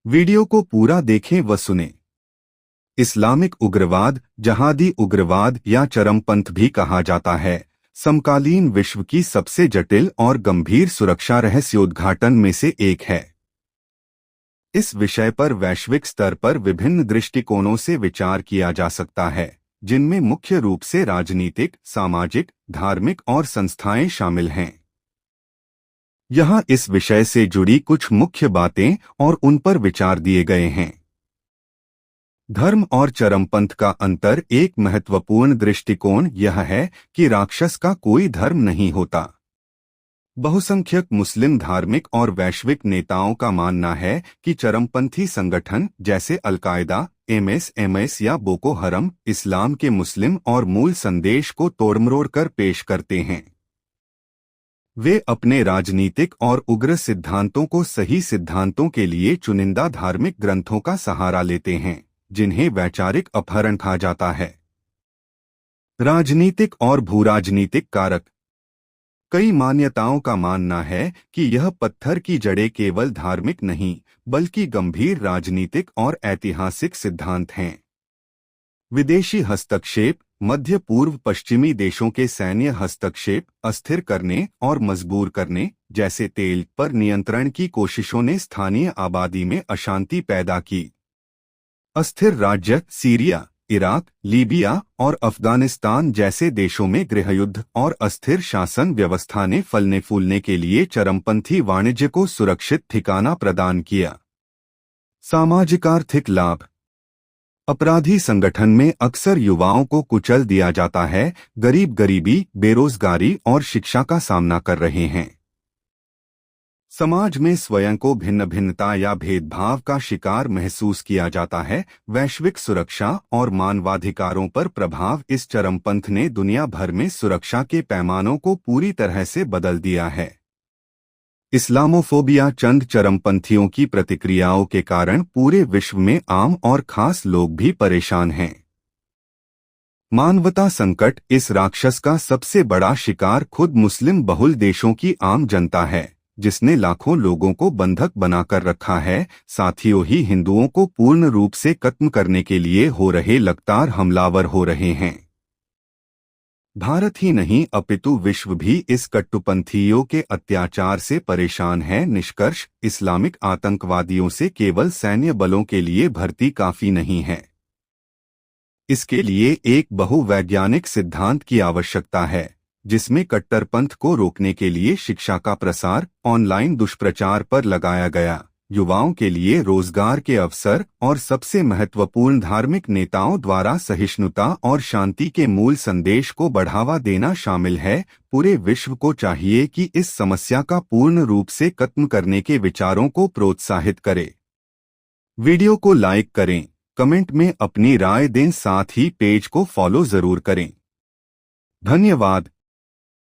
Video को पूरा देखें व सुनें। इस्लामिक उग्रवाद, जहादी उग्रवाद या चरमपंथ भी कहा जाता है, समकालीन विश्व की सबसे जटिल और गंभीर सुरक्षा रहस्योद्घाटन में से एक है। इस विषय पर वैश्विक स्तर पर विभिन्न दृष्टिकोणों से विचार किया जा सकता है, जिनमें मुख्य रूप से राजनीतिक, सामाजिक, धार्मिक और संस्थाएं शामिल हैं। यहाँ इस विषय से जुड़ी कुछ मुख्य बातें और उन पर विचार दिए गए हैं। धर्म और चरमपंथ का अंतर। एक महत्वपूर्ण दृष्टिकोण यह है कि राक्षस का कोई धर्म नहीं होता। बहुसंख्यक मुस्लिम धार्मिक और वैश्विक नेताओं का मानना है कि चरमपंथी संगठन जैसे अल-कायदा, एमएस या बोको हरम इस्लाम के मुस्लिम और मूल संदेश को तोड़मरोड़ कर पेश करते हैं। वे अपने राजनीतिक और उग्र सिद्धांतों को सही सिद्धांतों के लिए चुनिंदा धार्मिक ग्रंथों का सहारा लेते हैं, जिन्हें वैचारिक अपहरण कहा जाता है। राजनीतिक और भूराजनीतिक कारक। कई मान्यताओं का मानना है कि यह पत्थर की जड़ें केवल धार्मिक नहीं, बल्कि गंभीर राजनीतिक और ऐतिहासिक सिद्धांत हैं। विदेशी हस्तक्षेप। मध्य पूर्व पश्चिमी देशों के सैन्य हस्तक्षेप अस्थिर करने और मजबूर करने, जैसे तेल पर नियंत्रण की कोशिशों ने स्थानीय आबादी में अशांति पैदा की। अस्थिर राज्य। सीरिया, इराक, लीबिया और अफगानिस्तान जैसे देशों में गृहयुद्ध और अस्थिर शासन व्यवस्था ने फलने फूलने के लिए चरमपंथी वाणिज्य को सुरक्षित ठिकाना प्रदान किया। सामाजिक आर्थिक लाभ। अपराधी संगठन में अक्सर युवाओं को कुचल दिया जाता है, गरीबी, बेरोजगारी और शिक्षा का सामना कर रहे हैं। समाज में स्वयं को भिन्न भिन्नता या भेदभाव का शिकार महसूस किया जाता है। वैश्विक सुरक्षा और मानवाधिकारों पर प्रभाव। इस चरमपंथ ने दुनिया भर में सुरक्षा के पैमानों को पूरी तरह से बदल दिया है। इस्लामोफोबिया। चंद चरमपंथियों की प्रतिक्रियाओं के कारण पूरे विश्व में आम और खास लोग भी परेशान हैं। मानवता संकट। इस राक्षस का सबसे बड़ा शिकार खुद मुस्लिम बहुल देशों की आम जनता है, जिसने लाखों लोगों को बंधक बनाकर रखा है। साथियों ही हिंदुओं को पूर्ण रूप से खत्म करने के लिए हो रहे लगातार हमलावर हो रहे हैं। भारत ही नहीं अपितु विश्व भी इस कट्टुपंथियों के अत्याचार से परेशान है। निष्कर्ष। इस्लामिक आतंकवादियों से केवल सैन्य बलों के लिए भर्ती काफी नहीं है। इसके लिए एक बहुवैज्ञानिक सिद्धांत की आवश्यकता है, जिसमें कट्टरपंथ को रोकने के लिए शिक्षा का प्रसार, ऑनलाइन दुष्प्रचार पर लगाया गया, युवाओं के लिए रोजगार के अवसर और सबसे महत्वपूर्ण धार्मिक नेताओं द्वारा सहिष्णुता और शांति के मूल संदेश को बढ़ावा देना शामिल है। पूरे विश्व को चाहिए कि इस समस्या का पूर्ण रूप से खत्म करने के विचारों को प्रोत्साहित करे। वीडियो को लाइक करें, कमेंट में अपनी राय दें, साथ ही पेज को फॉलो जरूर करें। धन्यवाद।